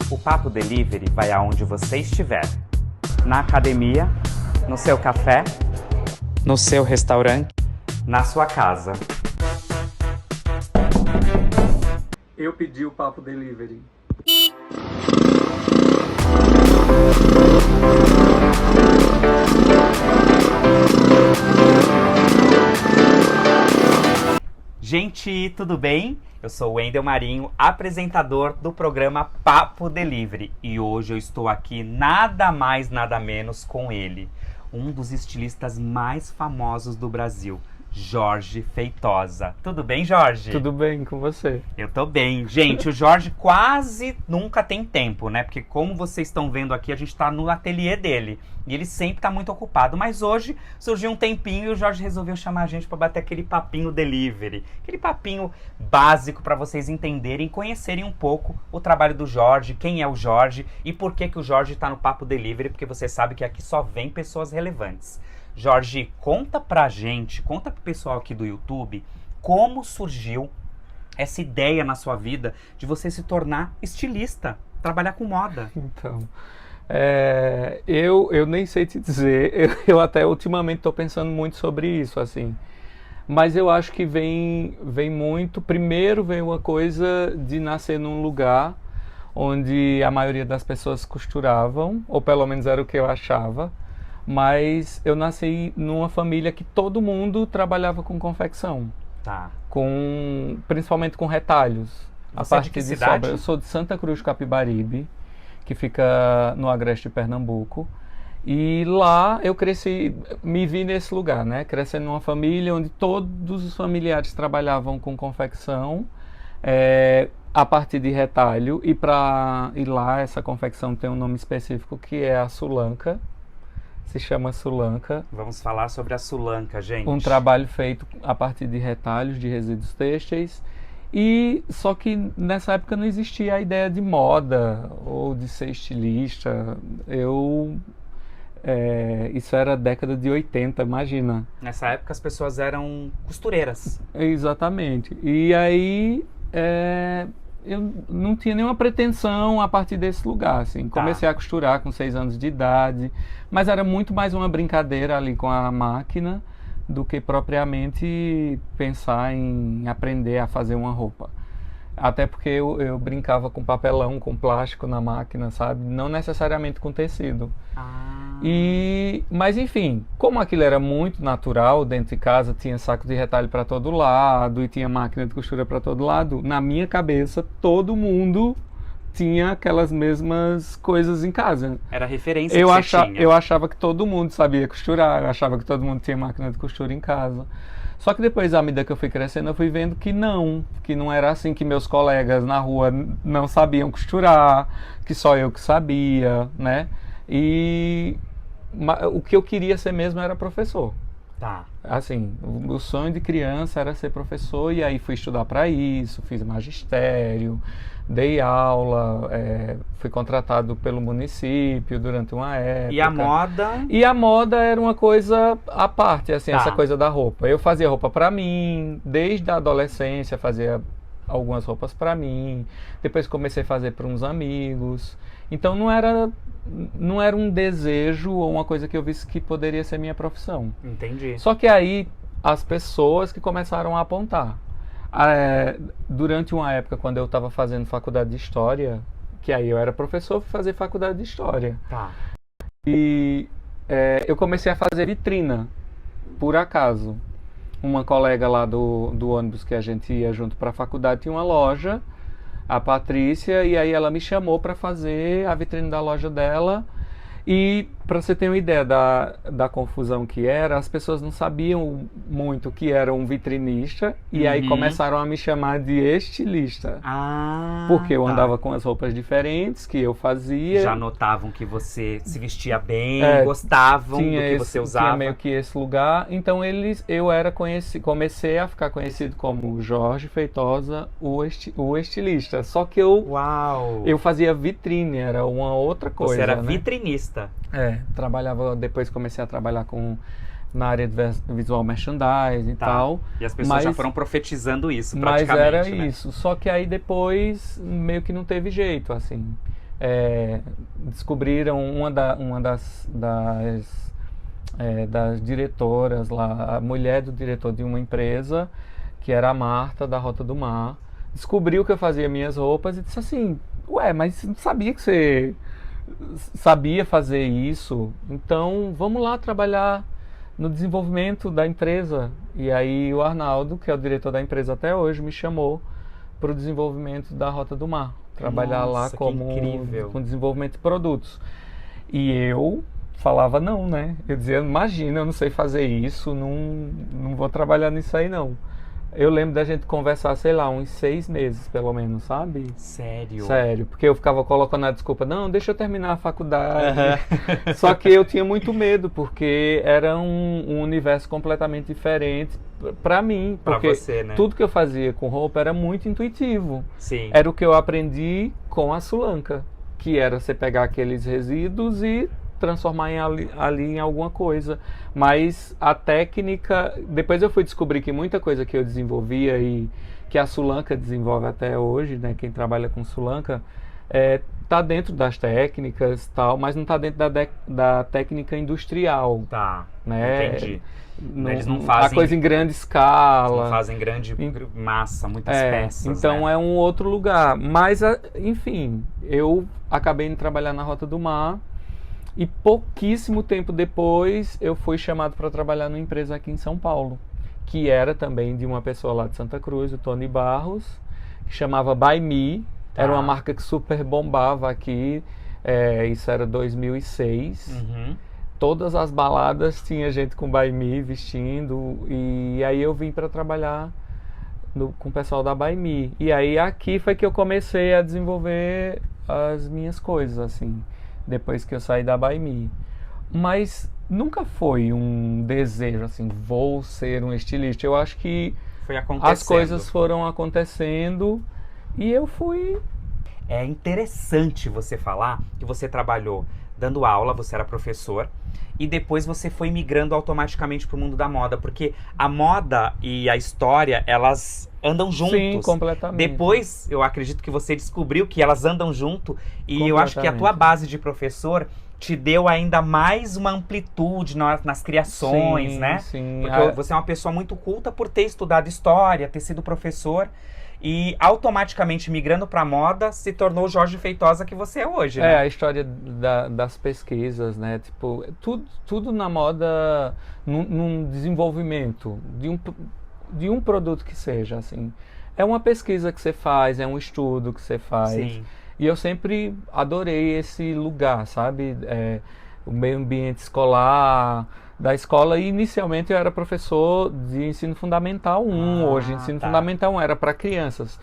O Papo Delivery vai aonde você estiver. Na academia, no seu café, no seu restaurante, na sua casa. Eu pedi o Papo Delivery. Gente, tudo bem? Eu sou o Wendel Marinho, apresentador do programa Papo Delivery. E hoje eu estou aqui nada mais, nada menos com ele, um dos estilistas mais famosos do Brasil, Jorge Feitosa. Tudo bem, Jorge? Tudo bem com você? Eu tô bem. Gente, o Jorge quase nunca tem tempo, né? Porque como vocês estão vendo aqui, a gente tá no ateliê dele. E ele sempre tá muito ocupado. Mas hoje surgiu um tempinho e o Jorge resolveu chamar a gente pra bater aquele papinho delivery. Aquele papinho básico pra vocês entenderem e conhecerem um pouco o trabalho do Jorge, quem é o Jorge e por que o Jorge tá no Papo Delivery, porque você sabe que aqui só vem pessoas relevantes. Jorge, conta pra gente, conta pro pessoal aqui do YouTube, como surgiu essa ideia na sua vida de você se tornar estilista, trabalhar com moda. Então, eu nem sei te dizer, eu até ultimamente estou pensando muito sobre isso, assim. Mas eu acho que vem muito, primeiro vem uma coisa de nascer num lugar onde a maioria das pessoas costuravam, ou pelo menos era o que eu achava. Mas eu nasci numa família que todo mundo trabalhava com confecção. Tá. Principalmente com retalhos. Você é de que cidade? Eu sou de Santa Cruz, Capibaribe, que fica no agreste de Pernambuco. E lá eu cresci, me vi nesse lugar, né? Crescendo numa família onde todos os familiares trabalhavam com confecção, a partir de retalho. E lá essa confecção tem um nome específico que é a sulanca. Se chama sulanca. Vamos falar sobre a sulanca, gente. Um trabalho feito a partir de retalhos de resíduos têxteis. E só que nessa época não existia a ideia de moda ou de ser estilista. Isso era década de 80, imagina. Nessa época as pessoas eram costureiras. Exatamente. E aí eu não tinha nenhuma pretensão a partir desse lugar, assim. Comecei a costurar com 6 anos de idade, mas era muito mais uma brincadeira ali com a máquina do que propriamente pensar em aprender a fazer uma roupa. Até porque eu brincava com papelão, com plástico na máquina, sabe? Não necessariamente com tecido. Mas enfim, como aquilo era muito natural, dentro de casa tinha saco de retalho para todo lado e tinha máquina de costura para todo lado, na minha cabeça todo mundo tinha aquelas mesmas coisas em casa. Era a referência que você tinha. Eu achava que todo mundo sabia costurar, eu achava que todo mundo tinha máquina de costura em casa. Só que depois, à medida que eu fui crescendo, eu fui vendo que não era assim, que meus colegas na rua não sabiam costurar, que só eu que sabia, né? E o que eu queria ser mesmo era professor. Tá. Assim, o sonho de criança era ser professor e aí fui estudar para isso, fiz magistério, dei aula, fui contratado pelo município durante uma época. E a moda? E a moda era uma coisa à parte, assim, Tá. essa coisa da roupa. Eu fazia roupa para mim, desde a adolescência fazia algumas roupas para mim, depois comecei a fazer para uns amigos. Então não era um desejo ou uma coisa que eu visse que poderia ser minha profissão. Entendi. Só que aí as pessoas que começaram a apontar. Durante uma época, quando eu estava fazendo faculdade de História, que aí eu era professor, fui fazer faculdade de História. Tá. E eu comecei a fazer vitrina, por acaso. Uma colega lá do ônibus que a gente ia junto para a faculdade tinha uma loja, a Patrícia, e aí ela me chamou para fazer a vitrine da loja dela. E para você ter uma ideia da confusão que era, as pessoas não sabiam muito que era um vitrinista e aí começaram a me chamar de estilista. Porque eu andava com as roupas diferentes que eu fazia. Já notavam que você se vestia bem, gostavam do que você usava. Tinha meio que esse lugar. Então comecei a ficar conhecido como Jorge Feitosa, o estilista. Só que eu fazia vitrine, era uma outra coisa. Você era né? vitrinista. Depois comecei a trabalhar na área de visual merchandising e tal. E as pessoas já foram profetizando isso mas praticamente, era né? isso. Só que aí depois meio que não teve jeito, assim. descobriram das diretoras lá, a mulher do diretor de uma empresa, que era a Marta, da Rota do Mar, descobriu que eu fazia minhas roupas e disse assim, ué, mas não sabia que você sabia fazer isso, então vamos lá trabalhar no desenvolvimento da empresa. E aí o Arnaldo, que é o diretor da empresa até hoje, me chamou para o desenvolvimento da Rota do Mar, trabalhar lá com desenvolvimento de produtos. E eu falava não, né? Eu dizia, imagina, eu não sei fazer isso, não vou trabalhar nisso aí não. Eu lembro da gente conversar, sei lá, uns 6 meses, pelo menos, sabe? Sério? Sério, porque eu ficava colocando a desculpa, não, deixa eu terminar a faculdade. Só que eu tinha muito medo, porque era um universo completamente diferente pra mim. Porque você, né? tudo que eu fazia com roupa era muito intuitivo. Sim. Era o que eu aprendi com a Sulanca, que era você pegar aqueles resíduos e transformar ali em alguma coisa. Mas a técnica, depois eu fui descobrir que muita coisa que eu desenvolvia e que a Sulanca desenvolve até hoje, né, quem trabalha com Sulanca, tá dentro das técnicas, tal, mas não tá dentro da técnica industrial. Tá, né? Entendi. Eles não fazem a coisa em grande escala. Não fazem grande massa, muitas peças. Então, né? É um outro lugar. Mas, enfim, eu acabei de trabalhar na Rota do Mar. E pouquíssimo tempo depois eu fui chamado para trabalhar numa empresa aqui em São Paulo, que era também de uma pessoa lá de Santa Cruz, o Tony Barros, que chamava By Me. Tá. Era uma marca que super bombava aqui, isso era 2006. Uhum. Todas as baladas tinha gente com By Me vestindo, e aí eu vim para trabalhar com o pessoal da By Me. E aí aqui foi que eu comecei a desenvolver as minhas coisas, assim, depois que eu saí da By Me. Mas nunca foi um desejo, assim, vou ser um estilista. Eu acho que as coisas foram acontecendo e eu fui. É interessante você falar que você trabalhou dando aula, você era professor, e depois você foi migrando automaticamente para o mundo da moda, porque a moda e a história, elas andam juntos. Sim, completamente. Depois, eu acredito que você descobriu que elas andam junto, e eu acho que a tua base de professor te deu ainda mais uma amplitude nas criações, sim, né? Sim. Porque você é uma pessoa muito culta por ter estudado história, ter sido professor, e automaticamente migrando para moda se tornou o Jorge Feitosa que você é hoje, né? A história das pesquisas, né? Tipo, tudo na moda, num desenvolvimento de um produto que seja, assim. É uma pesquisa que você faz, é um estudo que você faz. Sim. E eu sempre adorei esse lugar, sabe? O meio ambiente escolar, da escola. E inicialmente eu era professor de ensino fundamental 1. Hoje, ensino fundamental 1 era para crianças.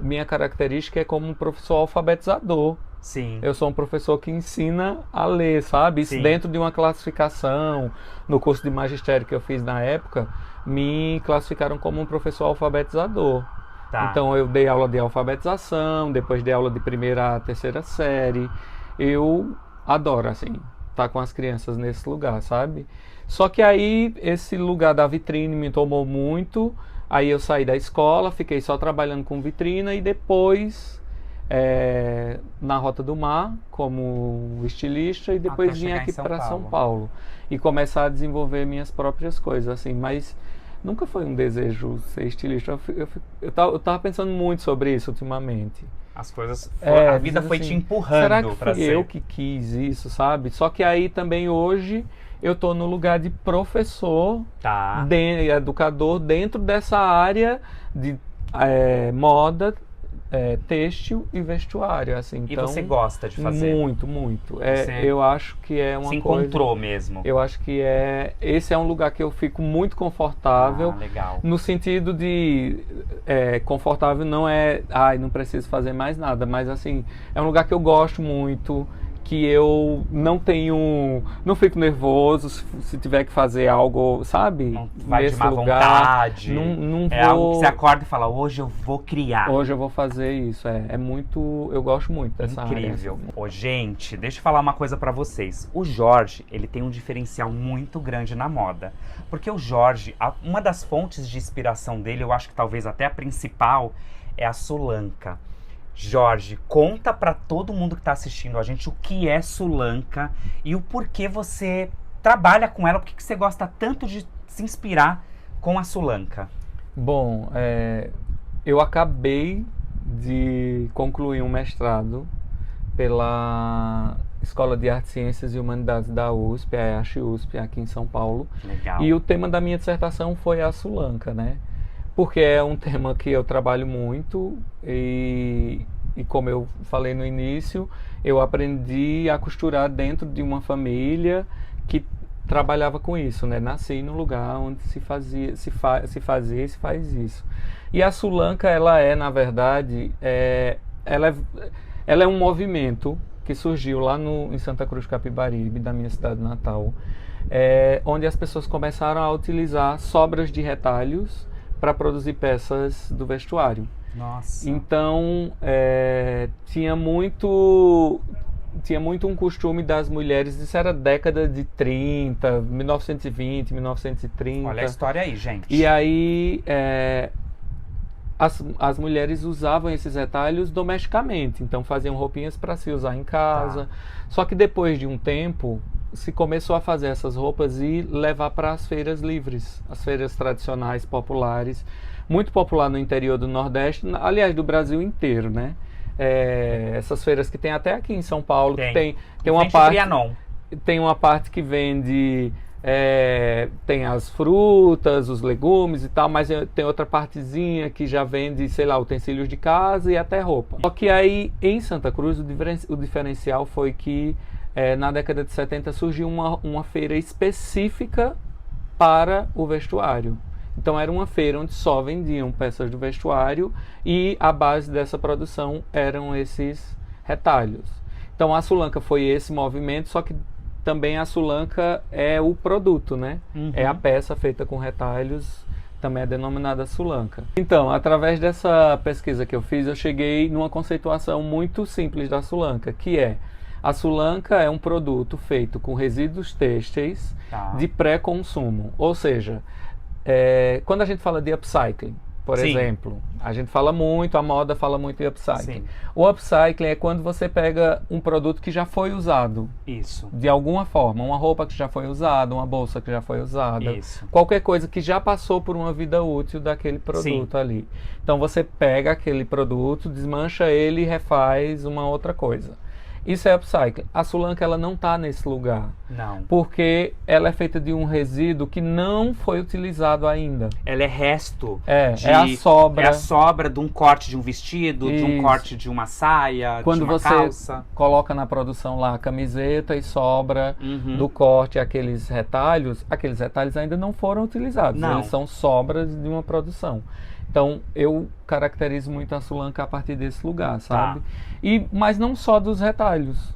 Minha característica é como um professor alfabetizador. Sim. Eu sou um professor que ensina a ler, sabe? Isso dentro de uma classificação. No curso de magistério que eu fiz na época, me classificaram como um professor alfabetizador. Tá. Então eu dei aula de alfabetização, depois dei aula de 1ª a 3ª série. Eu adoro, assim, estar com as crianças nesse lugar, sabe? Só que aí esse lugar da vitrine me tomou muito. Aí eu saí da escola, fiquei só trabalhando com vitrina e depois na Rota do Mar como estilista e depois vim aqui para São Paulo e começar a desenvolver minhas próprias coisas, assim, mas nunca foi um desejo ser estilista. Eu tava pensando muito sobre isso ultimamente. As coisas, a vida foi assim, te empurrando. Será que fui eu que quis isso, sabe? Só que aí também hoje eu tô no lugar de professor, educador dentro dessa área de moda, têxtil e vestuário, assim. E então, você gosta de fazer? Muito, muito. Eu acho que é uma coisa... Se encontrou mesmo? Eu acho que esse é um lugar que eu fico muito confortável. Legal. No sentido de... confortável não não preciso fazer mais nada, mas assim, é um lugar que eu gosto muito, que eu não fico nervoso se tiver que fazer algo, sabe? Não vai nesse de má lugar, vontade. Não é algo que você acorda e fala, hoje eu vou criar. Hoje eu vou fazer isso, eu gosto muito dessa área. Incrível. Gente, deixa eu falar uma coisa pra vocês. O Jorge, ele tem um diferencial muito grande na moda. Porque o Jorge, uma das fontes de inspiração dele, eu acho que talvez até a principal, é a Sulanca. Jorge, conta pra todo mundo que tá assistindo a gente o que é Sulanca e o porquê você trabalha com ela, por que você gosta tanto de se inspirar com a Sulanca. Bom, eu acabei de concluir um mestrado pela Escola de Artes, Ciências e Humanidades da USP, a EASH-USP, aqui em São Paulo. Legal. E o tema da minha dissertação foi a Sulanca, né? Porque é um tema que eu trabalho muito e como eu falei no início, eu aprendi a costurar dentro de uma família que trabalhava com isso, né? Nasci no lugar onde se faz isso. E a Sulanca, ela é, na verdade, ela é um movimento que surgiu lá em Santa Cruz Capibaribe, da minha cidade natal, onde as pessoas começaram a utilizar sobras de retalhos para produzir peças do vestuário. Nossa. Então, tinha muito um costume das mulheres, isso era década de 30, 1920, 1930. Olha a história aí, gente. E aí, as mulheres usavam esses retalhos domesticamente, então faziam roupinhas para se usar em casa. Tá. Só que depois de um tempo, se começou a fazer essas roupas e levar para as feiras livres, as feiras tradicionais, populares, muito popular no interior do Nordeste, aliás, do Brasil inteiro, né? Essas feiras que tem até aqui em São Paulo, que tem uma parte, tem uma parte que vende, tem as frutas, os legumes e tal, mas tem outra partezinha que já vende, sei lá, utensílios de casa e até roupa. Só que aí, em Santa Cruz, o diferencial foi que na década de 70 surgiu uma feira específica para o vestuário. Então era uma feira onde só vendiam peças do vestuário e a base dessa produção eram esses retalhos. Então a Sulanca foi esse movimento, só que também a Sulanca é o produto, né? Uhum. É a peça feita com retalhos, também é denominada Sulanca. Então, através dessa pesquisa que eu fiz, eu cheguei numa conceituação muito simples da Sulanca, que a Sulanca é um produto feito com resíduos têxteis de pré-consumo. Ou seja, quando a gente fala de upcycling, por exemplo, a gente fala muito, a moda fala muito de upcycling. Sim. O upcycling é quando você pega um produto que já foi usado. Isso. De alguma forma, uma roupa que já foi usada, uma bolsa que já foi usada. Isso. Qualquer coisa que já passou por uma vida útil daquele produto. Sim. Ali. Então você pega aquele produto, desmancha ele e refaz uma outra coisa. Isso é upcycling. A Sulanca, ela não está nesse lugar. Não. Porque ela é feita de um resíduo que não foi utilizado ainda. Ela é resto. É a sobra. É a sobra de um corte de um vestido, de um corte de uma saia, quando de uma calça. Quando você coloca na produção lá a camiseta e sobra do corte aqueles retalhos ainda não foram utilizados. Não. Eles são sobras de uma produção. Então, eu caracterizo muito a Sulanca a partir desse lugar, sabe? Mas não só dos retalhos,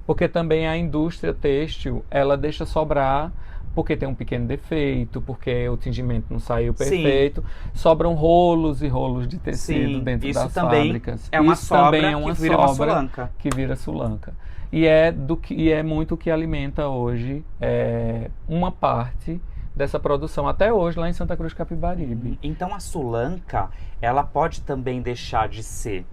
porque também a indústria têxtil, ela deixa sobrar, porque tem um pequeno defeito, porque o tingimento não saiu perfeito, sobram rolos e rolos de tecido dentro das fábricas. É uma sobra que vira uma Sulanca. Que vira Sulanca. E é muito o que alimenta hoje uma parte dessa produção até hoje lá em Santa Cruz Capibaribe. Então a Sulanca, ela pode também deixar de ser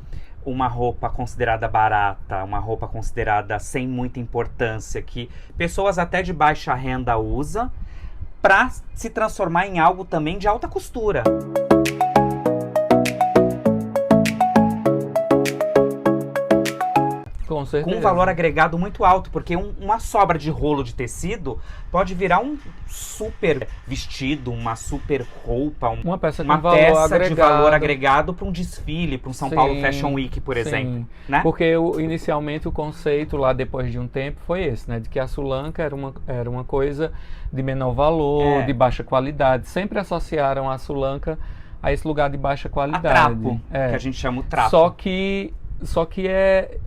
uma roupa considerada barata, uma roupa considerada sem muita importância, que pessoas até de baixa renda usam, para se transformar em algo também de alta costura. Com certeza. Com um valor agregado muito alto, porque uma sobra de rolo de tecido pode virar um super vestido, uma super roupa, uma peça de valor agregado para um desfile, para um São Paulo Fashion Week, por exemplo. Né? Porque inicialmente o conceito lá depois de um tempo foi esse, né? De que a Sulanca era uma coisa de menor valor, de baixa qualidade. Sempre associaram a Sulanca a esse lugar de baixa qualidade. A trapo, que a gente chama o trapo. Só que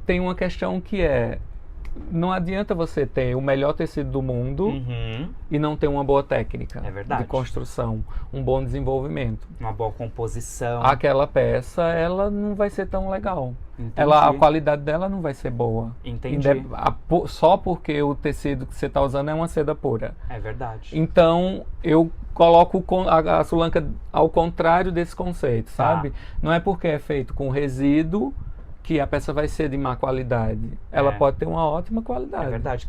tem uma questão que não adianta você ter o melhor tecido do mundo e não ter uma boa técnica de construção, um bom desenvolvimento. Uma boa composição. Aquela peça, ela não vai ser tão legal. A qualidade dela não vai ser boa. Entendi. Só porque o tecido que você está usando é uma seda pura. É verdade. Então, eu coloco a Sulanca ao contrário desse conceito, sabe? Não é porque é feito com resíduo que a peça vai ser de má qualidade. Ela pode ter uma ótima qualidade. É verdade.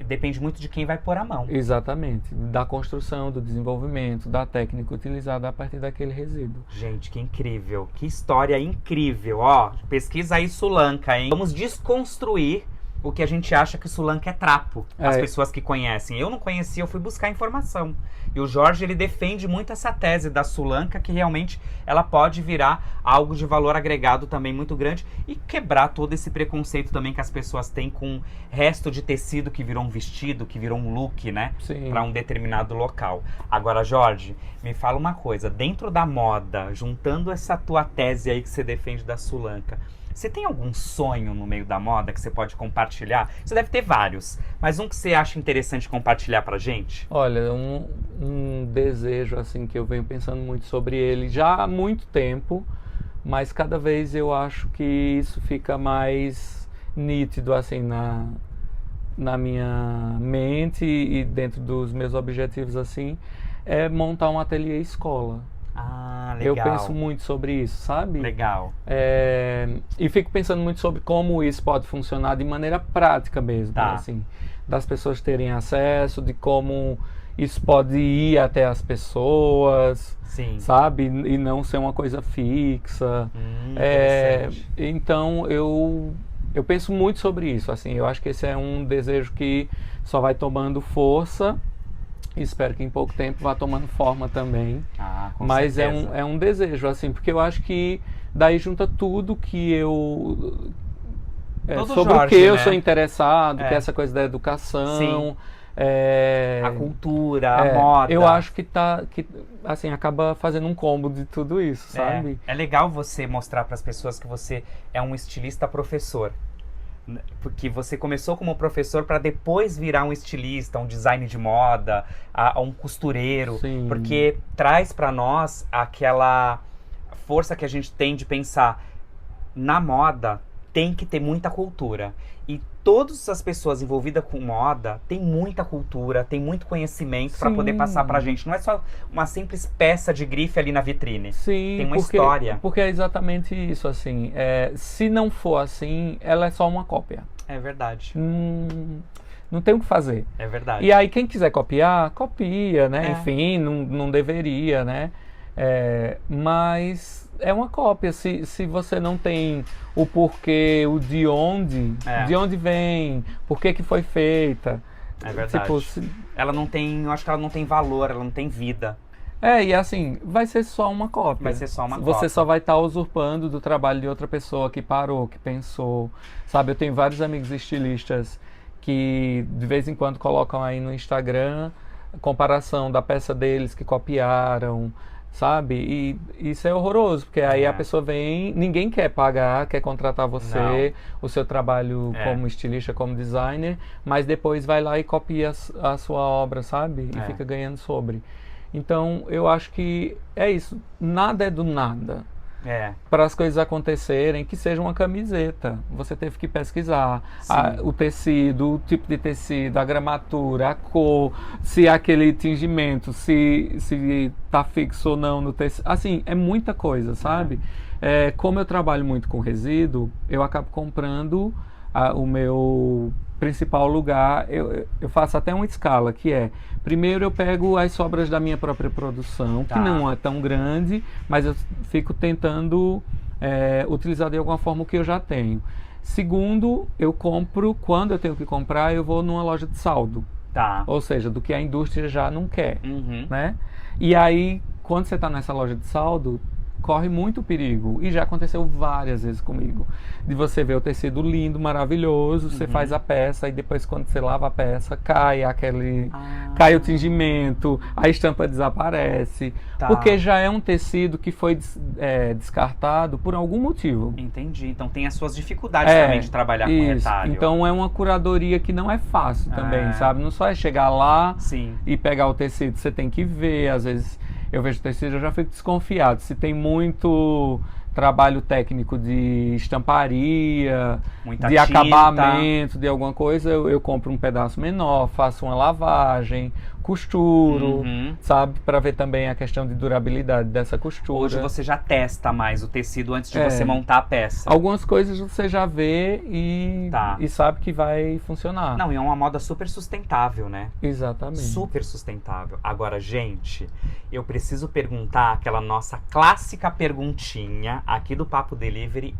Depende muito de quem vai pôr a mão. Exatamente. Da construção, do desenvolvimento, da técnica utilizada a partir daquele resíduo. Gente, que incrível. Que história incrível. Ó, pesquisa aí Sulanca, hein? Vamos desconstruir o que a gente acha que Sulanca é trapo. As pessoas que conhecem. Eu não conhecia, eu fui buscar informação. E o Jorge, ele defende muito essa tese da Sulanca, que realmente ela pode virar algo de valor agregado também muito grande e quebrar todo esse preconceito também que as pessoas têm com resto de tecido que virou um vestido, que virou um look, né? Para um determinado local. Agora, Jorge, me fala uma coisa. Dentro da moda, juntando essa tua tese aí que você defende da Sulanca, você tem algum sonho no meio da moda que você pode compartilhar? Você deve ter vários, mas um que você acha interessante compartilhar pra gente? Olha, um desejo assim que eu venho pensando muito sobre ele já há muito tempo, mas cada vez eu acho que isso fica mais nítido assim na minha mente e dentro dos meus objetivos assim, é montar um ateliê escola. Ah, legal. Eu penso muito sobre isso, sabe? Legal. E fico pensando muito sobre como isso pode funcionar de maneira prática mesmo, né? Assim, das pessoas terem acesso, de como isso pode ir até as pessoas, sabe? E não ser uma coisa fixa. Então, eu penso muito sobre isso, assim, eu acho que esse é um desejo que só vai tomando força. Espero que em pouco tempo vá tomando forma também. Mas certeza. é um desejo, assim, porque eu acho que daí junta tudo que eu... sobre Jorge, o que eu né? sou interessado, que é essa coisa da educação. A cultura, a moda. Eu acho que assim, acaba fazendo um combo de tudo isso, sabe? É legal você mostrar para as pessoas que você é um estilista professor. Porque você começou como professor para depois virar um estilista, um design de moda, um costureiro. Sim. Porque traz para nós aquela força que a gente tem de pensar na moda tem que ter muita cultura. E todas as pessoas envolvidas com moda têm muita cultura, têm muito conhecimento para poder passar pra gente. Não é só uma simples peça de grife ali na vitrine. Sim, tem uma história. Porque é exatamente isso, assim. Se não for assim, ela é só uma cópia. É verdade. Não tem o que fazer. É verdade. E aí quem quiser copiar, copia, né? Enfim, não deveria, né? Mas é uma cópia. Se você não tem o porquê, o de onde vem, por que foi feita. É verdade. Tipo, ela não tem, eu acho que ela não tem valor, ela não tem vida. E assim, vai ser só uma cópia. Vai ser só uma Você cópia. só vai estar usurpando do trabalho de outra pessoa que parou, que pensou. Sabe, eu tenho vários amigos estilistas que de vez em quando colocam aí no Instagram comparação da peça deles que copiaram, sabe? E isso é horroroso, porque aí a pessoa vem, ninguém quer pagar, quer contratar você, o seu trabalho como estilista, como designer, mas depois vai lá e copia a sua obra, sabe? E fica ganhando sobre. Então, eu acho que é isso. Nada é do nada. Para as coisas acontecerem, que seja uma camiseta. Você teve que pesquisar o tecido, o tipo de tecido, a gramatura, a cor, se aquele tingimento, se tá fixo ou não no tecido. Assim, é muita coisa, sabe? Como eu trabalho muito com resíduo, eu acabo comprando o meu principal lugar. Eu faço até uma escala, que primeiro eu pego as sobras da minha própria produção, que não é tão grande, mas eu fico tentando utilizar de alguma forma o que eu já tenho. Segundo, eu compro, quando eu tenho que comprar, eu vou numa loja de saldo. Ou seja, do que a indústria já não quer, né? E aí, quando você está nessa loja de saldo, corre muito perigo, e já aconteceu várias vezes comigo, de você ver o tecido lindo, maravilhoso, você faz a peça e depois quando você lava a peça, cai cai o tingimento, a estampa desaparece. Tá. Porque já é um tecido que foi descartado por algum motivo. Entendi. Então tem as suas dificuldades também de trabalhar com retalho. Então é uma curadoria que não é fácil também, sabe? Não só é chegar lá e pegar o tecido, você tem que ver. Às vezes eu vejo tecido, eu já fico desconfiado. Se tem muito trabalho técnico de estamparia, muita de tinta, acabamento, de alguma coisa, eu compro um pedaço menor, faço uma lavagem, costuro, sabe? Para ver também a questão de durabilidade dessa costura. Hoje você já testa mais o tecido antes de você montar a peça. Algumas coisas você já vê e sabe que vai funcionar. Não, e é uma moda super sustentável, né? Exatamente. Super sustentável. Agora, gente, eu preciso perguntar aquela nossa clássica perguntinha aqui do Papo Delivery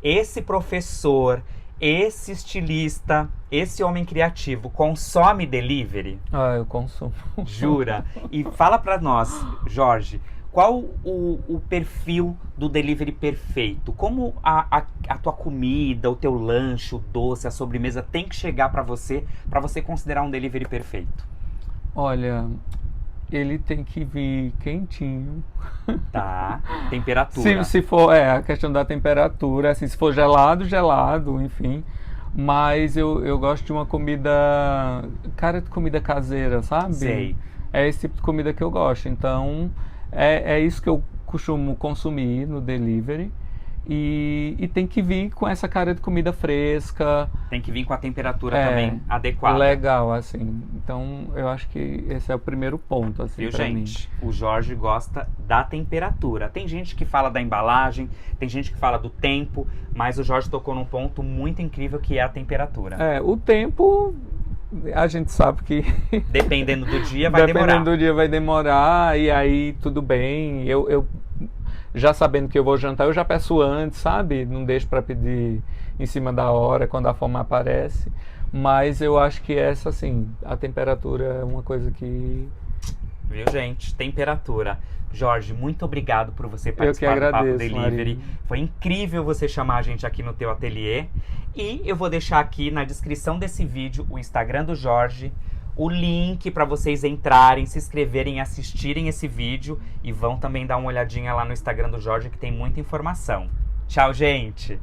esse professor, esse estilista, esse homem criativo consome delivery? Ah, eu consumo. Jura? E fala pra nós, Jorge, qual o perfil do delivery perfeito? Como a tua comida, o teu lanche, o doce, a sobremesa tem que chegar pra você considerar um delivery perfeito? Olha, ele tem que vir quentinho. Tá, temperatura. Se for, a questão da temperatura, assim, se for gelado, enfim. Mas eu gosto de uma comida, cara de comida caseira, sabe? Sei. É esse tipo de comida que eu gosto. Então, é isso que eu costumo consumir no delivery. E tem que vir com essa cara de comida fresca. Tem que vir com a temperatura também adequada. Legal, assim. Então, eu acho que esse é o primeiro ponto, assim, viu, pra gente? mim. O Jorge gosta da temperatura. Tem gente que fala da embalagem, tem gente que fala do tempo, mas o Jorge tocou num ponto muito incrível que é a temperatura. O tempo, a gente sabe que dependendo do dia vai demorar. Dependendo do dia vai demorar, e aí tudo bem. Eu já sabendo que eu vou jantar, eu já peço antes, sabe? Não deixo para pedir em cima da hora, quando a fome aparece. Mas eu acho que essa, assim, a temperatura é uma coisa que... Viu, gente? Temperatura. Jorge, muito obrigado por você participar do Papo Delivery. Foi incrível você chamar a gente aqui no teu ateliê. E eu vou deixar aqui na descrição desse vídeo o Instagram do Jorge, o link para vocês entrarem, se inscreverem, assistirem esse vídeo e vão também dar uma olhadinha lá no Instagram do Jorge que tem muita informação. Tchau, gente!